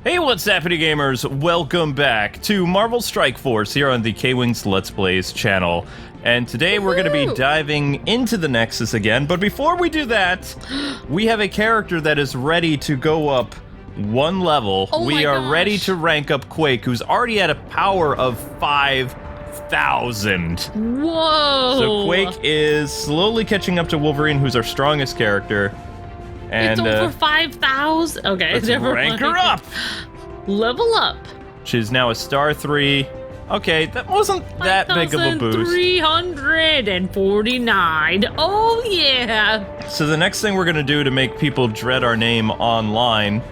Hey, what's happening, gamers? Welcome back to Marvel Strike Force here on the KwingsLetsPlays channel. And today we're going to be diving into the Nexus again, but before we do that, we have a character that is ready to go up one level. We are ready to rank up Quake, who's already at a power of 5,000. Whoa! So Quake is slowly catching up to Wolverine, who's our strongest character. And, it's over 5,000. Okay, let's rank her up. Level up. She's now a star 3. Okay, that wasn't that big of a boost. 349. Oh yeah. So the next thing we're gonna do to make people dread our name online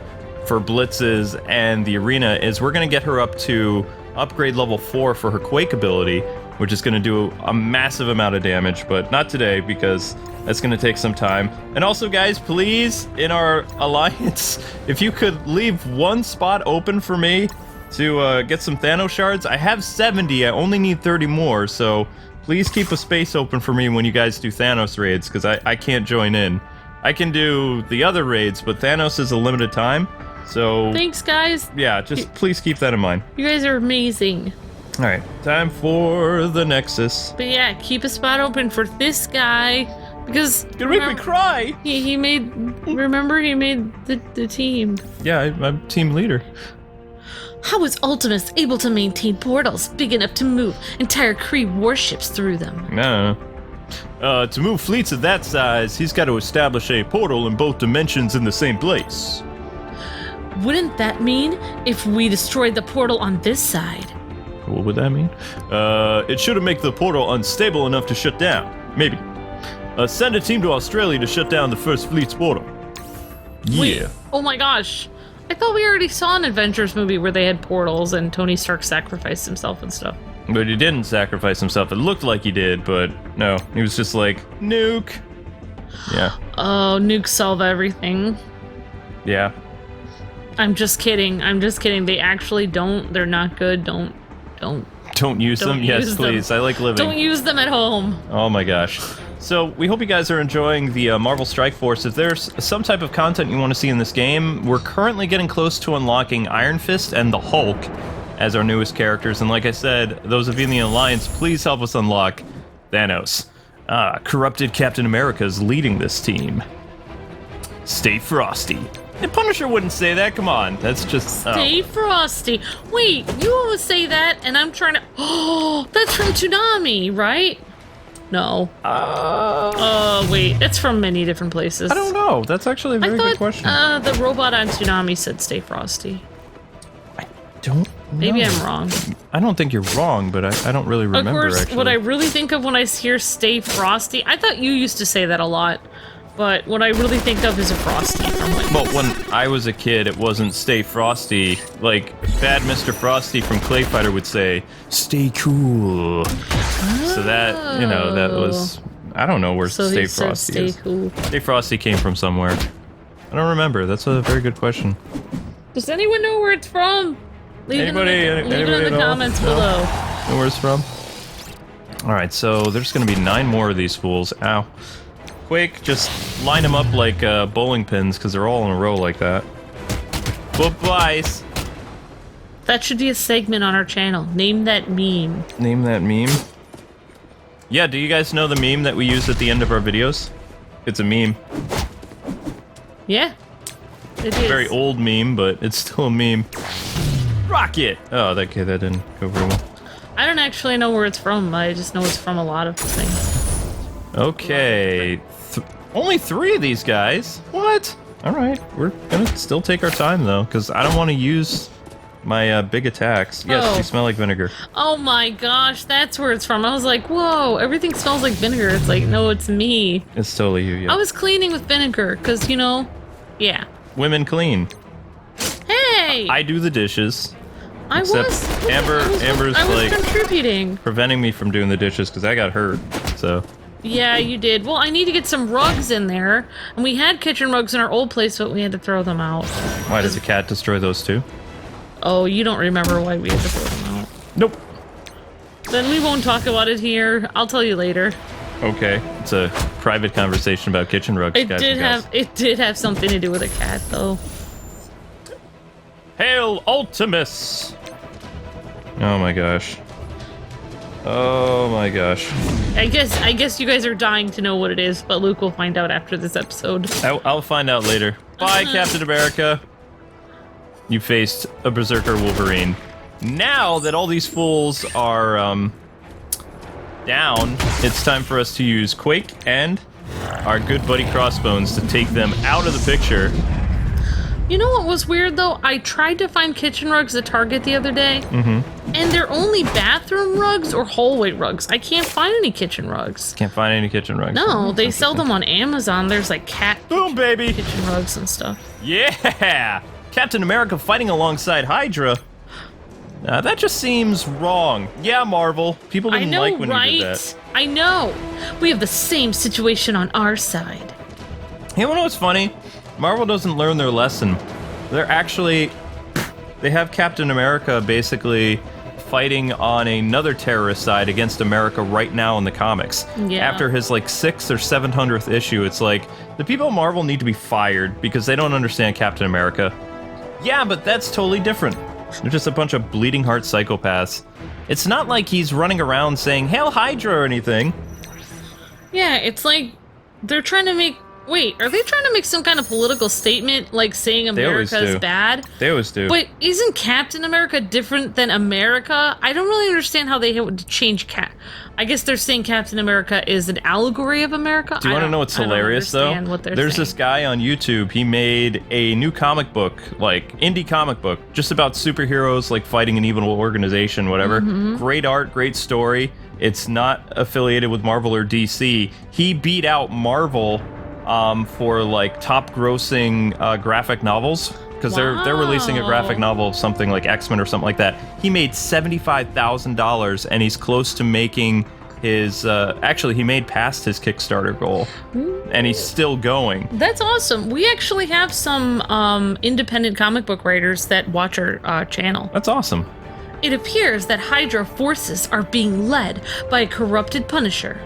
for blitzes and the arena is we're gonna get her up to upgrade level 4 for her Quake ability, which is gonna do a massive amount of damage, but not today because that's gonna take some time. And also, guys, please, in our alliance, if you could leave one spot open for me to get some Thanos shards. I have 70, I only need 30 more, so please keep a space open for me when you guys do Thanos raids, because I can't join in. I can do the other raids, but Thanos is a limited time, so... Thanks, guys. Yeah, just please keep that in mind. You guys are amazing. Alright, time for the Nexus. But yeah, keep a spot open for this guy. Because Gonna make me cry! He made, remember he made the team. Yeah, I'm team leader. How is Ultimus able to maintain portals big enough to move entire Kree warships through them? No. To move fleets of that size, he's got to establish a portal in both dimensions in the same place. Wouldn't that mean if we destroyed the portal on this side? What would that mean? It should make the portal unstable enough to shut down. Maybe. Send a team to Australia to shut down the First Fleet's portal. Yeah. Wait, oh my gosh. I thought we already saw an Avengers movie where they had portals and Tony Stark sacrificed himself and stuff. But he didn't sacrifice himself. It looked like he did, but no. He was just like, nuke. Yeah. Oh, nukes solve everything. Yeah. I'm just kidding. I'm just kidding. They actually don't. They're not good. Don't use them? Yes, please. I like living. Don't use them at home. Oh my gosh. So, we hope you guys are enjoying the Marvel Strike Force. If there's some type of content you want to see in this game, we're currently getting close to unlocking Iron Fist and the Hulk as our newest characters. And like I said, those of you in the Alliance, please help us unlock Thanos. Corrupted Captain America is leading this team. Stay frosty. And Punisher wouldn't say that, come on. That's just... Stay frosty. Wait, you always say that, and I'm trying to... Oh, that's from Tsunami, right? No. Wait, it's from many different places. I don't know. That's actually a very good question. The robot on Tsunami said stay frosty. I don't know. Maybe I'm wrong. I don't think you're wrong, but I don't really remember, Of course, actually. what I really think of when I hear stay frosty, I thought you used to say that a lot, but what I really think of is a frosty from like... Well, when I was a kid, it wasn't stay frosty. Like, Bad Mr. Frosty from Clay Fighter would say, stay cool. So that, you know, that was... I don't know where Stay Frosty is. Cool. Stay Frosty came from somewhere. I don't remember. That's a very good question. Does anyone know where it's from? Leave it in the comments below. Know where it's from? Alright, so there's going to be 9 more of these fools. Ow. Quake, just line them up like bowling pins, because they're all in a row like that. Bye-bye. That should be a segment on our channel. Name that meme. Name that meme? Yeah, do you guys know the meme that we use at the end of our videos? It's a meme. Yeah, it is. A very old meme, but it's still a meme. Rocket! Oh, that didn't go very well. I don't actually know where it's from. I just know it's from a lot of things. Okay. Only 3 of these guys? What? Alright, we're gonna still take our time, though, because I don't want to use my big attacks. Yes, you smell like vinegar. Oh my gosh, that's where it's from. I was like, whoa, everything smells like vinegar. It's like, no, it's me. It's totally you, yeah. I was cleaning with vinegar, because, you know, yeah. Women clean. Hey! I do the dishes. I was Amber's like contributing. preventing me from doing the dishes because I got hurt, so... Yeah, you did. Well, I need to get some rugs in there. And we had kitchen rugs in our old place, but we had to throw them out. Why, does a cat destroy those too? Oh, you don't remember why we had to throw them out. Nope. Then we won't talk about it here. I'll tell you later. Okay. It's a private conversation about kitchen rugs, It did have something to do with a cat, though. Hail Ultimus! Oh my gosh. Oh my gosh. I guess you guys are dying to know what it is, but Luke will find out after this episode. I'll find out later. Bye, Captain America. You faced a Berserker Wolverine. Now that all these fools are down, it's time for us to use Quake and our good buddy Crossbones to take them out of the picture. You know what was weird, though? I tried to find kitchen rugs at Target the other day, and they're only bathroom rugs or hallway rugs. I can't find any kitchen rugs. Can't find any kitchen rugs. No, they sell them on Amazon. There's like cat Boom, baby! kitchen rugs and stuff. Yeah! Captain America fighting alongside Hydra. That just seems wrong. Yeah, Marvel. People didn't like when you did that. I know. We have the same situation on our side. You know what's funny? Marvel doesn't learn their lesson. They have Captain America basically fighting on another terrorist side against America right now in the comics. Yeah. After his like 600th or 700th issue, it's like the people at Marvel need to be fired because they don't understand Captain America. Yeah, but that's totally different. They're just a bunch of bleeding heart psychopaths. It's not like he's running around saying Hail Hydra or anything. Yeah, it's like they're trying to make... Wait, are they trying to make some kind of political statement, like saying America's bad? They always do. But isn't Captain America different than America? I don't really understand how they would change I guess they're saying Captain America is an allegory of America? Do you want to know what's hilarious, though? There's this guy on YouTube, he made a new comic book, like, indie comic book, just about superheroes, like, fighting an evil organization, whatever. Great art, great story. It's not affiliated with Marvel or DC. He beat out Marvel for like top grossing graphic novels because they're releasing a graphic novel of something like X-Men or something like that. He made $75,000 and he's close to making his actually he made past his Kickstarter goal. And he's still going. That's awesome. We actually have some independent comic book writers that watch our channel. That's awesome. It appears that Hydra forces are being led by a corrupted Punisher.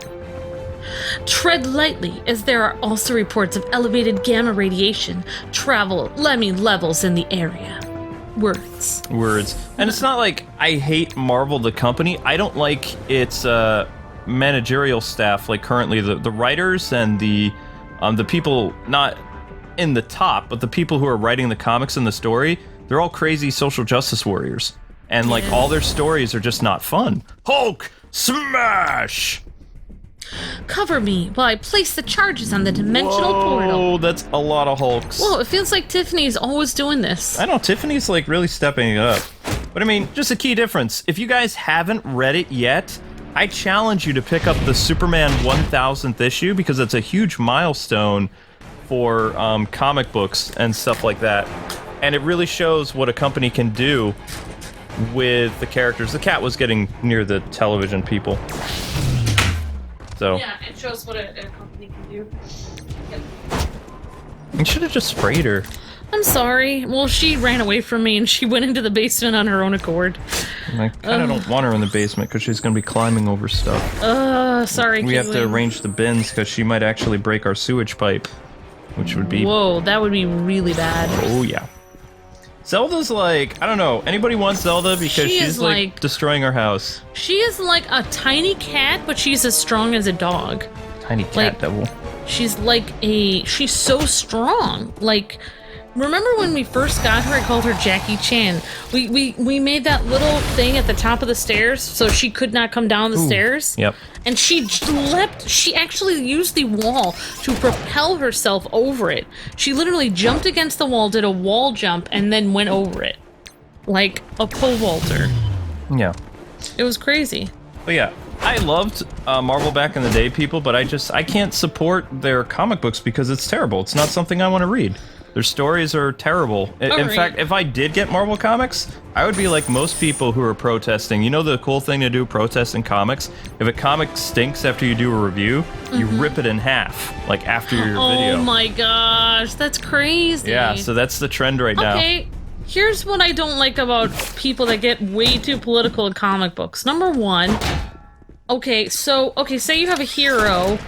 Tread lightly, as there are also reports of elevated gamma radiation levels in the area. Words. And it's not like I hate Marvel the company. I don't like its managerial staff, like currently the writers and the people not in the top, but the people who are writing the comics and the story, they're all crazy social justice warriors. And like all their stories are just not fun. Hulk smash! Cover me while I place the charges on the dimensional portal. Oh, that's a lot of Hulks. Whoa, it feels like Tiffany's always doing this. I know, Tiffany's like really stepping it up. But I mean, just a key difference. If you guys haven't read it yet, I challenge you to pick up the Superman 1000th issue because it's a huge milestone for comic books and stuff like that. And it really shows what a company can do with the characters. The cat was getting near the television people. So. Yeah, it shows what a company can do. Yep. You should have just sprayed her. I'm sorry. Well, she ran away from me and she went into the basement on her own accord. And I kind of don't want her in the basement because she's going to be climbing over stuff. Sorry, We have to arrange the bins because she might actually break our sewage pipe, which would be... Whoa, that would be really bad. Oh, yeah. Zelda's like, I don't know, anybody want Zelda because she's like destroying our house. She is like a tiny cat, but she's as strong as a dog. Tiny cat like, devil. She's so strong. Like, remember when we first got her, I called her Jackie Chan. We made that little thing at the top of the stairs so she could not come down the stairs. Yep. And she actually used the wall to propel herself over it. She literally jumped against the wall, did a wall jump, and then went over it. Like a pole vaulter. Yeah. It was crazy. But yeah, I loved Marvel back in the day, people, but I can't support their comic books because it's terrible. It's not something I want to read. Their stories are terrible. In fact, if I did get Marvel comics, I would be like most people who are protesting. You know the cool thing to do, protest in comics? If a comic stinks after you do a review, you rip it in half, like after your video. Oh my gosh, that's crazy. Yeah, so that's the trend right now. Okay, here's what I don't like about people that get way too political in comic books. Number one, say you have a hero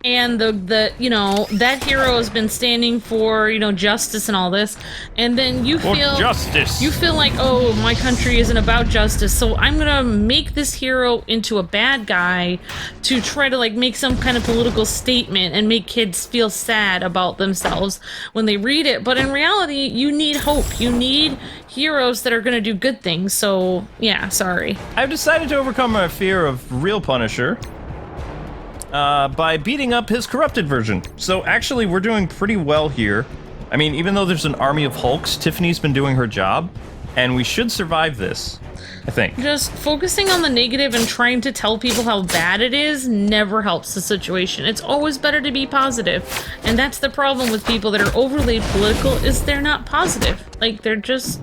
and the you know, that hero has been standing for, you know, justice and all this, and then you feel justice. You feel like, oh, my country isn't about justice, so I'm gonna make this hero into a bad guy to try to like make some kind of political statement and make kids feel sad about themselves when they read it. But in reality, you need hope. You need heroes that are gonna do good things. So yeah, sorry. I've decided to overcome my fear of real Punisher by beating up his corrupted version. So actually, we're doing pretty well here. I mean, even though there's an army of Hulks, Tiffany's been doing her job, and we should survive this, I think. Just focusing on the negative and trying to tell people how bad it is never helps the situation. It's always better to be positive. And that's the problem with people that are overly political, is they're not positive. Like, they're just...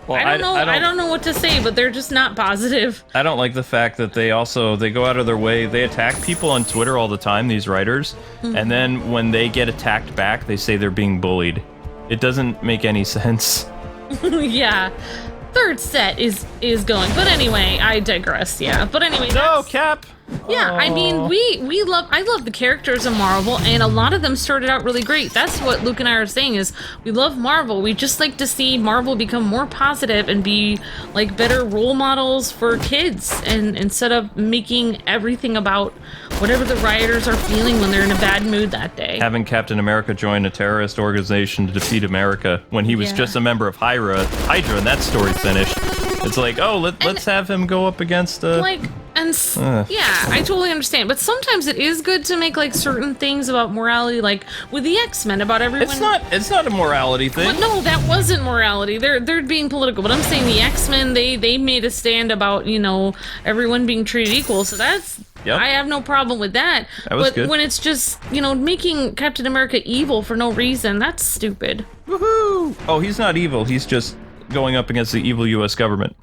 Well, I don't know what to say, but they're just not positive. I don't like the fact that they go out of their way, they attack people on Twitter all the time, these writers, and then when they get attacked back, they say they're being bullied. It doesn't make any sense. Yeah. Third set is going. But anyway, I digress, yeah. But anyway, No, Cap! Yeah, I mean, I love the characters of Marvel, and a lot of them started out really great. That's what Luke and I are saying, is we love Marvel. We just like to see Marvel become more positive and be like better role models for kids, and instead of making everything about whatever the writers are feeling when they're in a bad mood that day. Having Captain America join a terrorist organization to defeat America when he was just a member of Hydra, and that story finished. It's like, oh, let's have him go up against yeah, I totally understand. But sometimes it is good to make like certain things about morality, like with the X-Men, about everyone. It's not a morality thing. But no, that wasn't morality. They're being political. But I'm saying the X-Men, they made a stand about, you know, everyone being treated equal. So that's I have no problem with that. That was but good. When it's just, you know, making Captain America evil for no reason, that's stupid. Woohoo! Oh, he's not evil. He's just going up against the evil U.S. government.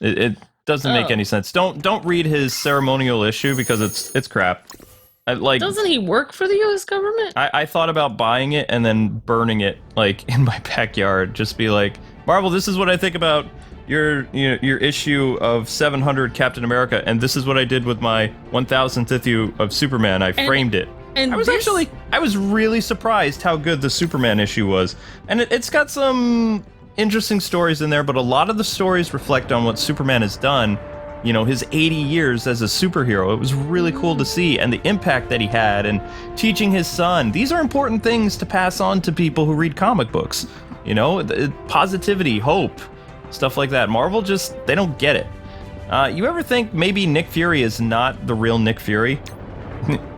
It doesn't make any sense. Don't read his ceremonial issue because it's crap. Doesn't he work for the U.S. government? I thought about buying it and then burning it like in my backyard. Just be like, Marvel, this is what I think about your issue of 700 Captain America, and this is what I did with my 1000th issue of Superman. I framed it. And I was really surprised how good the Superman issue was, and it's got some interesting stories in there, but a lot of the stories reflect on what Superman has done, you know, his 80 years as a superhero. It was really cool to see, and the impact that he had, and teaching his son. These are important things to pass on to people who read comic books. You know, positivity, hope, stuff like that. Marvel they don't get it. You ever think maybe Nick Fury is not the real Nick Fury?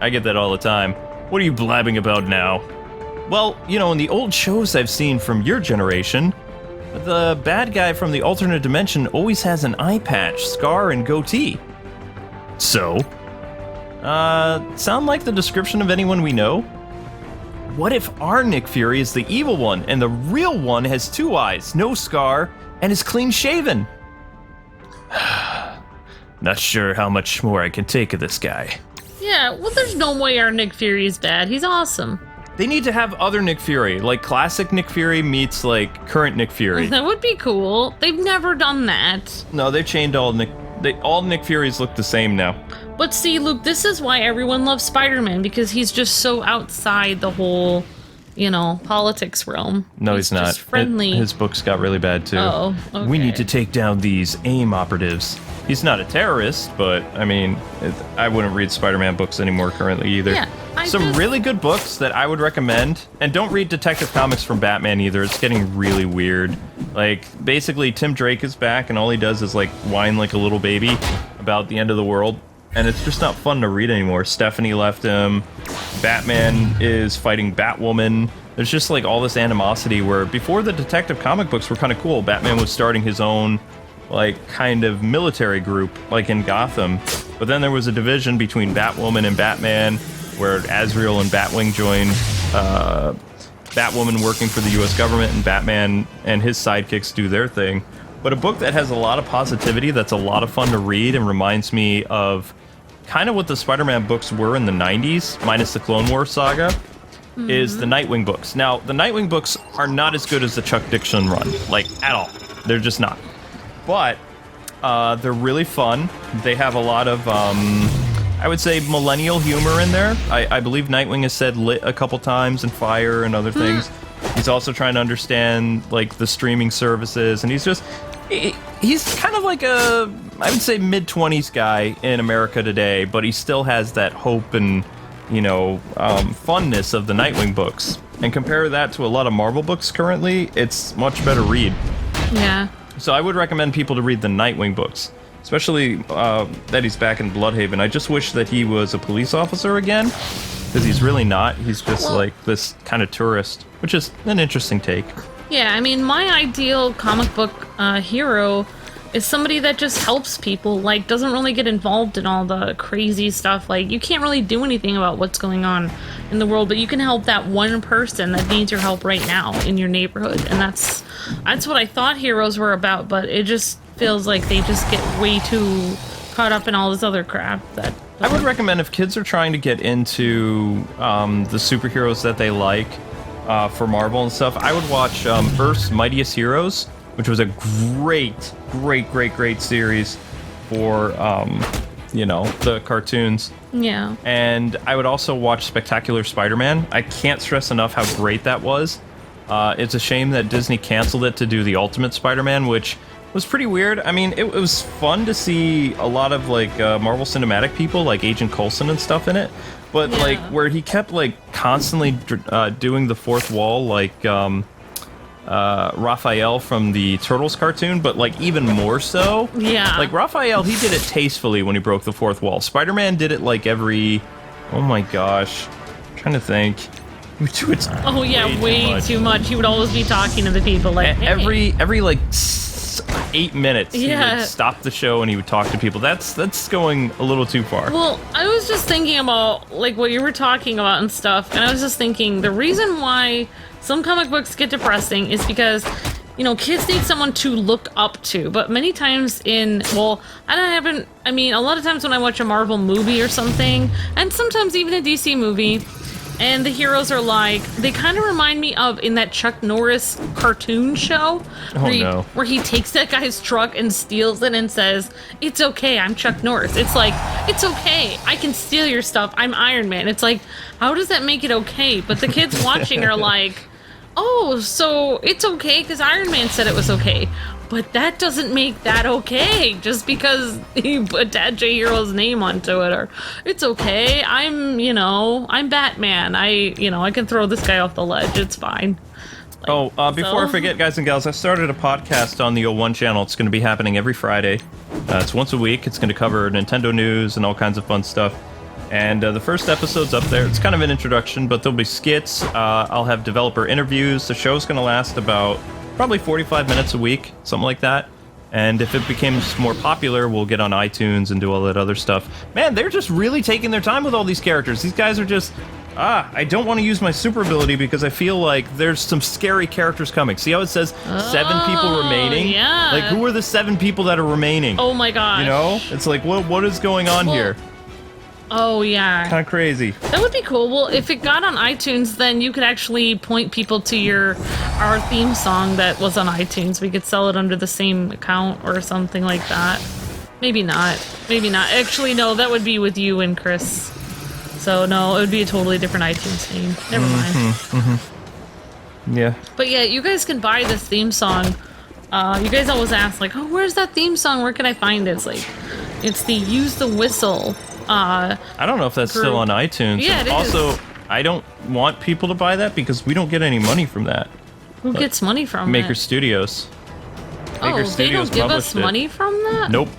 I get that all the time. What are you blabbing about now? Well, you know, in the old shows I've seen from your generation, the bad guy from the alternate dimension always has an eye patch, scar, and goatee. So, sound like the description of anyone we know? What if our Nick Fury is the evil one, and the real one has 2 eyes, no scar, and is clean shaven? Not sure how much more I can take of this guy. Yeah, well, there's no way our Nick Fury is bad. He's awesome. They need to have other Nick Fury, like classic Nick Fury meets like current Nick Fury. That would be cool. They've never done that. No, they've changed all Nick Furies look the same now. But see, Luke, this is why everyone loves Spider-Man, because he's just so outside the whole, you know, politics realm. No, he's not. Just friendly. His books got really bad too. Oh, okay. We need to take down these A.I.M operatives. He's not a terrorist, but I mean, I wouldn't read Spider-Man books anymore currently either. Yeah, Some really good books that I would recommend, and don't read Detective Comics from Batman either. It's getting really weird. Like, basically, Tim Drake is back, and all he does is like whine like a little baby about the end of the world, and it's just not fun to read anymore. Stephanie left him. Batman is fighting Batwoman. There's just like all this animosity where before the Detective Comic books were kind of cool. Batman was starting his own like kind of military group like in Gotham, but then there was a division between Batwoman and Batman where Azrael and Batwing joined, Batwoman working for the US government and Batman and his sidekicks do their thing. But a book that has a lot of positivity, that's a lot of fun to read and reminds me of kind of what the Spider-Man books were in the 90s, minus the Clone Wars saga, is the Nightwing books. Now, the Nightwing books are not as good as the Chuck Dixon run, like at all. They're just not. But they're really fun. They have a lot of I would say millennial humor in there. I believe Nightwing has said lit a couple times and fire and other things. He's also trying to understand like the streaming services, and he's kind of like a, I would say, mid-20s guy in America today, but he still has that hope and, you know, funness of the Nightwing books. And compare that to a lot of Marvel books currently, it's much better read. Yeah. So I would recommend people to read the Nightwing books, especially that he's back in Bloodhaven. I just wish that he was a police officer again, because he's really not. He's just like this kind of tourist, which is an interesting take. Yeah, I mean, my ideal comic book hero is somebody that just helps people, like, doesn't really get involved in all the crazy stuff. Like, you can't really do anything about what's going on in the world, but you can help that one person that needs your help right now in your neighborhood. And that's what I thought heroes were about, but it just feels like they just get way too caught up in all this other crap that... I would recommend if kids are trying to get into the superheroes that they like for Marvel and stuff, I would watch Earth's Mightiest Heroes, which was a great series for, you know, the cartoons. Yeah. And I would also watch Spectacular Spider-Man. I can't stress enough how great that was. It's a shame that Disney canceled it to do the Ultimate Spider-Man, which was pretty weird. I mean, it was fun to see a lot of, like, Marvel Cinematic people, like Agent Coulson and stuff in it. But, like, where he kept, like, constantly doing the fourth wall, like, Raphael from the Turtles cartoon, but like even more so. Yeah. Like Raphael, he did it tastefully when he broke the fourth wall. Spider-Man did it like every, oh my gosh, I'm trying to think. Oh yeah, way too much. He would always be talking to the people like, hey. Every like 8 minutes, he would stop the show and he would talk to people. That's going a little too far. Well, I was just thinking about like what you were talking about and stuff, and I was just thinking the reason why some comic books get depressing is because, you know, kids need someone to look up to. But many times a lot of times when I watch a Marvel movie or something, and sometimes even a DC movie, and the heroes are like, they kind of remind me of in that Chuck Norris cartoon show where he takes that guy's truck and steals it and says, "It's okay, I'm Chuck Norris." It's like, it's okay, I can steal your stuff, I'm Iron Man. It's like, how does that make it okay? But the kids watching are like, oh, so it's okay because Iron Man said it was okay. But that doesn't make that okay just because he attached a hero's name onto it. Or it's okay, I'm Batman. I can throw this guy off the ledge. It's fine. Before I forget, guys and gals, I started a podcast on the O1 channel. It's going to be happening every Friday. It's once a week. It's going to cover Nintendo news and all kinds of fun stuff. And the first episode's up there. It's kind of an introduction, but there'll be skits. I'll have developer interviews. The show's going to last about probably 45 minutes a week, something like that. And if it becomes more popular, we'll get on iTunes and do all that other stuff. Man, they're just really taking their time with all these characters. These guys are just... I don't want to use my super ability because I feel like there's some scary characters coming. See how it says 7 people remaining? Yeah. Like, who are the 7 people that are remaining? Oh my gosh. You know? It's like, what is going on here? Oh, yeah. Kind of crazy. That would be cool. Well, if it got on iTunes, then you could actually point people to our theme song that was on iTunes. We could sell it under the same account or something like that. Maybe not. Maybe not. Actually, no, that would be with you and Chris. So, no, it would be a totally different iTunes name. Never mind. Mm-hmm. Yeah. But yeah, you guys can buy this theme song. You guys always ask, like, oh, where's that theme song? Where can I find it? It's like, it's the Use the Whistle I don't know if that's still on iTunes. Yeah, it also, is. I don't want people to buy that because we don't get any money from that. Who gets money from Maker it? Studios. Maker They don't give us money from that? Nope.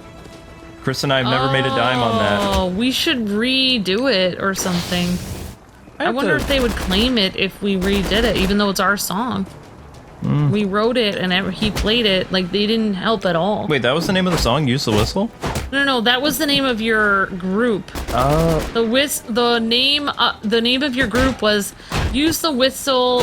Chris and I have never made a dime on that. Oh, we should redo it or something. I wonder if they would claim it if we redid it, even though it's our song. We wrote it and he played it. Like, they didn't help at all. Wait, that was the name of the song, Use the Whistle? No, that was the name of your group. The name of your group was Use the Whistle.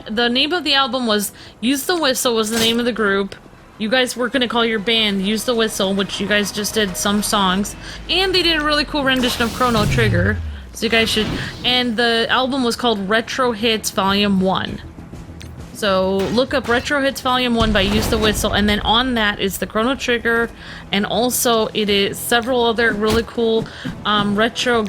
The name of the album was Use the Whistle was the name of the group. You guys were gonna call your band Use the Whistle, which you guys just did some songs, and they did a really cool rendition of Chrono Trigger. So you guys should. And the album was called Retro Hits Volume 1. So look up Retro Hits Volume 1 by Use the Whistle, and then on that is the Chrono Trigger, and also it is several other really cool retro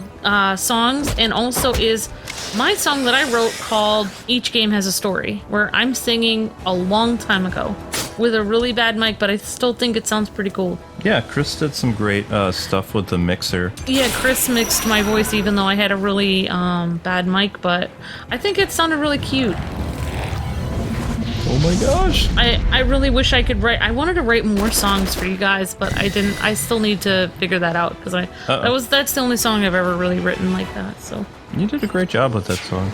songs, and also is my song that I wrote called Each Game Has a Story, where I'm singing a long time ago with a really bad mic, but I still think it sounds pretty cool. Yeah, Chris did some great stuff with the mixer. Yeah, Chris mixed my voice even though I had a really bad mic, but I think it sounded really cute. Oh my gosh. I really wish I could write. I wanted to write more songs for you guys, but I didn't. I still need to figure that out because that's the only song I've ever really written like that. So you did a great job with that song.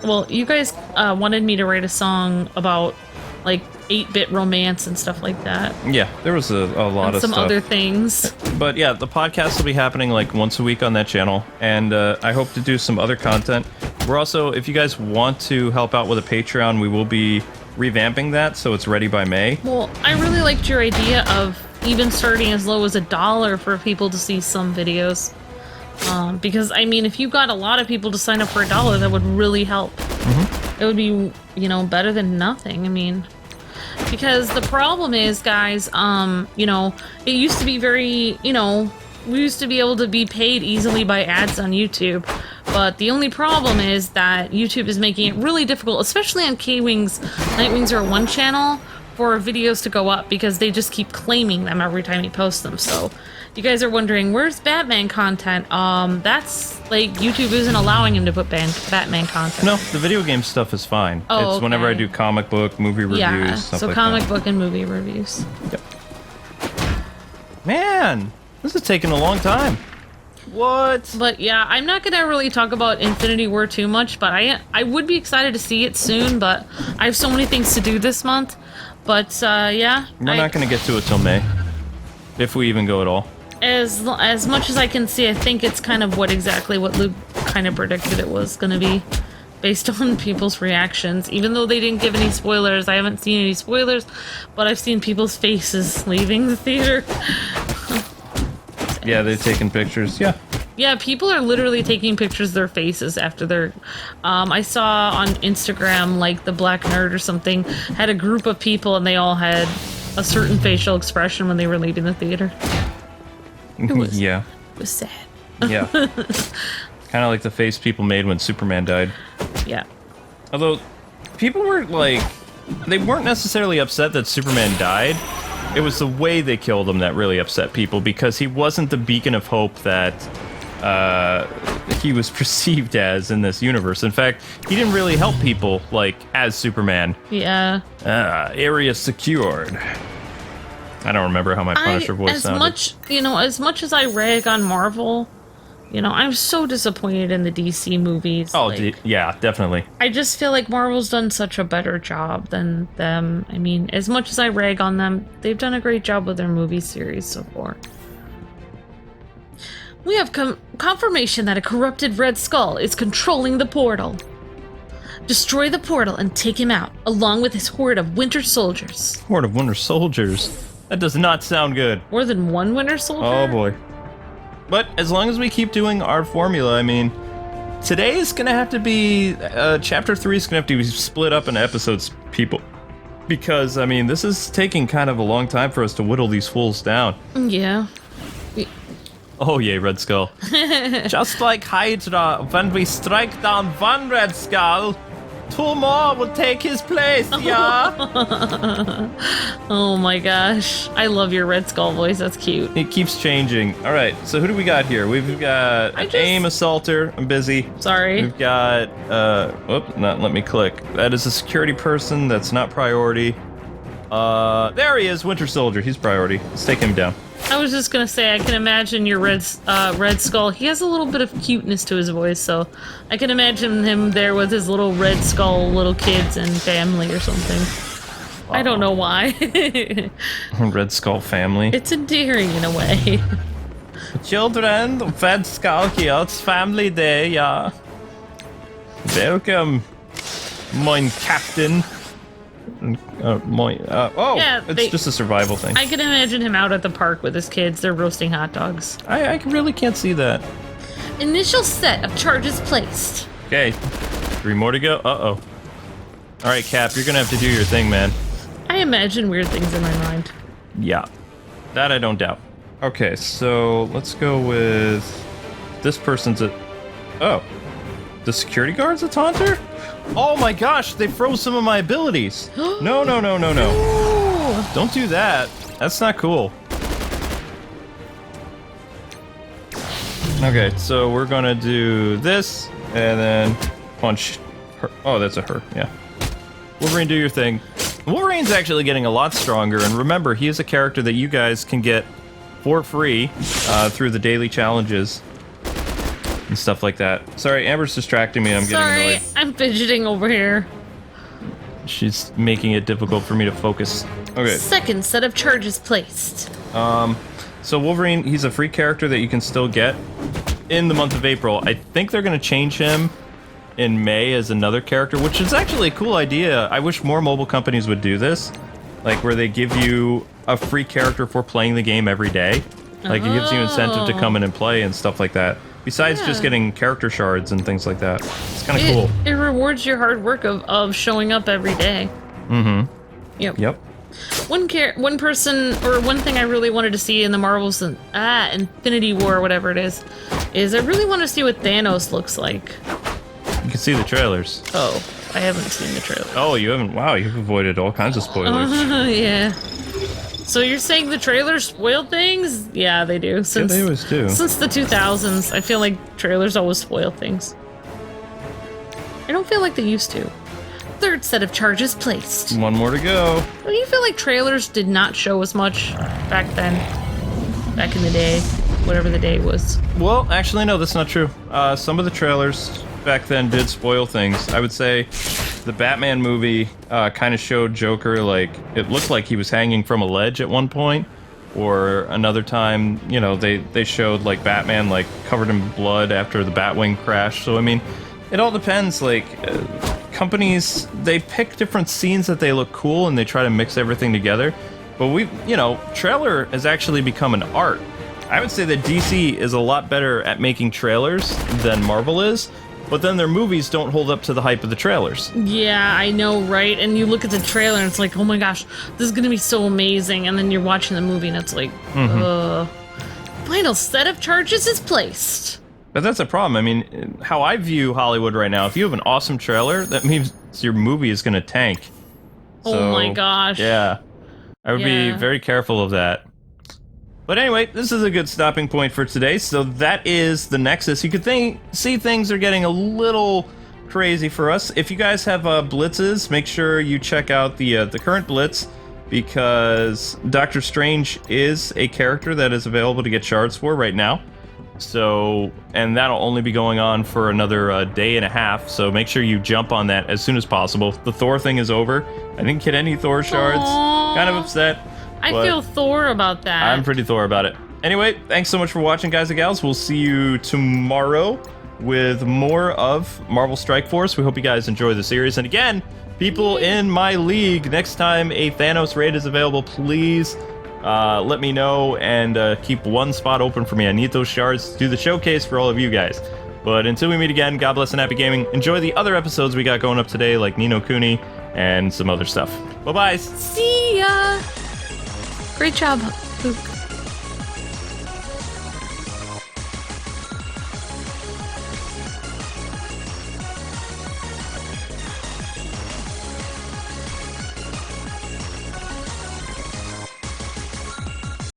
Well, you guys wanted me to write a song about like 8-bit romance and stuff like that. Yeah, there was a lot and of some stuff. other things. But yeah, the podcast will be happening like once a week on that channel, and I hope to do some other content. We're also, if you guys want to help out with a Patreon, we will be revamping that so it's ready by May. Well, I really liked your idea of even starting as low as $1 for people to see some videos. Because, I mean, if you got a lot of people to sign up for $1, that would really help. It would be, you know, better than nothing. I mean, because the problem is, guys, you know, it used to be very, you know, we used to be able to be paid easily by ads on YouTube. But the only problem is that YouTube is making it really difficult, especially on Kwings, Nightwing 01 channel, for videos to go up because they just keep claiming them every time you post them. So you guys are wondering, where's Batman content? That's like YouTube isn't allowing him to put Batman content. No, the video game stuff is fine. Oh, it's okay. whenever I do comic book, movie reviews, Yeah, stuff so like comic that. book and movie reviews. Yep. Man, this is taking a long time. What? But yeah, I'm not gonna really talk about Infinity War too much, but I would be excited to see it soon, but I have so many things to do this month. But yeah. We're not going to get to it till May. If we even go at all. As much as I can see, I think it's kind of exactly what Luke kind of predicted it was gonna be, based on people's reactions. Even though they didn't give any spoilers, I haven't seen any spoilers, but I've seen people's faces leaving the theater. Yeah, they're taking pictures. Yeah. Yeah, people are literally taking pictures of their faces after their... I saw on Instagram, like, the Black Nerd or something had a group of people and they all had a certain facial expression when they were leaving the theater. It was sad. Yeah. Kind of like the face people made when Superman died. Yeah. Although, people were like... They weren't necessarily upset that Superman died. It was the way they killed him that really upset people, because he wasn't the beacon of hope that he was perceived as in this universe. In fact, he didn't really help people, like, as Superman. Yeah. Area secured. I don't remember how my Punisher voice sounded. As much as I rag on Marvel, you know, I'm so disappointed in the DC movies. Oh, like, yeah, definitely. I just feel like Marvel's done such a better job than them. I mean, as much as I rag on them, they've done a great job with their movie series so far. We have confirmation that a corrupted Red Skull is controlling the portal. Destroy the portal and take him out, along with his horde of Winter Soldiers. Horde of Winter Soldiers. That does not sound good. More than one Winter Soldier? Oh boy. But as long as we keep doing our formula, I mean, today is gonna have to be, chapter 3 is gonna have to be split up into episodes, people. Because, I mean, this is taking kind of a long time for us to whittle these fools down. Yeah. Oh yay, Red Skull. Just like Hydra, when we strike down one Red Skull, 2 more will take his place, yeah? Oh my gosh. I love your Red Skull voice, that's cute. It keeps changing. Alright, so who do we got here? We've got A.I.M Assaulter. I'm busy. Sorry. We've got, not let me click. That is a security person. That's not priority. There he is, Winter Soldier. He's priority. Let's take him down. I was just gonna say, I can imagine your Red Skull. He has a little bit of cuteness to his voice, so I can imagine him there with his little Red Skull little kids and family or something. I don't know why. Red Skull family. It's endearing in a way. Children, Red Skull here. It's family day, yeah. Welcome, mein Captain. Yeah, it's just a survival thing. I can imagine him out at the park with his kids. They're roasting hot dogs. I really can't see that. Initial set of charges placed. Okay, 3 more to go. Uh-oh. All right, Cap, you're gonna have to do your thing, man. I imagine weird things in my mind. Yeah, that I don't doubt. Okay, so let's go with this person's a... Oh, the security guard's a taunter? Oh my gosh, they froze some of my abilities. No. Ooh. Don't do that. That's not cool. Okay, so we're gonna do this, and then punch her. Oh, that's a her, yeah. Wolverine, do your thing. Wolverine's actually getting a lot stronger, and remember, he is a character that you guys can get for free through the daily challenges and stuff like that. Sorry, Amber's distracting me. I'm getting annoyed. Sorry, I'm fidgeting over here. She's making it difficult for me to focus. Okay. Second set of charges placed. So Wolverine, he's a free character that you can still get in the month of April. I think they're going to change him in May as another character, which is actually a cool idea. I wish more mobile companies would do this, like where they give you a free character for playing the game every day. Like it gives you incentive to come in and play and stuff like that. Besides just getting character shards and things like that. It's kind of cool. It rewards your hard work of showing up every day. Mm-hmm. Yep. One person, or one thing I really wanted to see in the Marvels Infinity War, or whatever it is I really want to see what Thanos looks like. You can see the trailers. Oh, I haven't seen the trailer. Oh, you haven't? Wow, you've avoided all kinds of spoilers. Yeah. So you're saying the trailers spoil things? Yeah, they do. Yeah, they always do. Since the 2000s, I feel like trailers always spoil things. I don't feel like they used to. Third set of charges placed. One more to go. Do you feel like trailers did not show as much back then? Back in the day? Whatever the day was. Well, actually, no, that's not true. Some of the trailers back then did spoil things. I would say the Batman movie kind of showed Joker, like, it looked like he was hanging from a ledge at one point. Or another time, you know, they showed, like, Batman, like, covered in blood after the Batwing crash. So, I mean, it all depends, like... companies, they pick different scenes that they look cool and they try to mix everything together. But trailer has actually become an art. I would say that DC is a lot better at making trailers than Marvel is, but then their movies don't hold up to the hype of the trailers. Yeah, I know, right? And you look at the trailer and it's like, oh my gosh, this is gonna be so amazing. And then you're watching the movie and it's like, Final set of charges is placed. But that's a problem. I mean, how I view Hollywood right now, if you have an awesome trailer, that means your movie is going to tank. Oh my gosh. Yeah. I would be very careful of that. But anyway, this is a good stopping point for today. So that is the Nexus. You could see things are getting a little crazy for us. If you guys have blitzes, make sure you check out the current blitz, because Doctor Strange is a character that is available to get shards for right now. So, and that'll only be going on for another day and a half, so make sure you jump on that as soon as possible. The Thor thing is over. I didn't get any Thor shards. Aww. Kind of upset. I feel Thor about that. I'm pretty Thor about it. Anyway, thanks so much for watching, guys and gals. We'll see you tomorrow with more of Marvel Strike Force. We hope you guys enjoy the series. And again, people in my league, next time a Thanos raid is available, please... let me know and keep one spot open for me. I need those shards to do the showcase for all of you guys. But until we meet again, God bless and happy gaming. Enjoy the other episodes we got going up today, like Ni no Kuni and some other stuff. Bye-bye. See ya! Great job, Luke.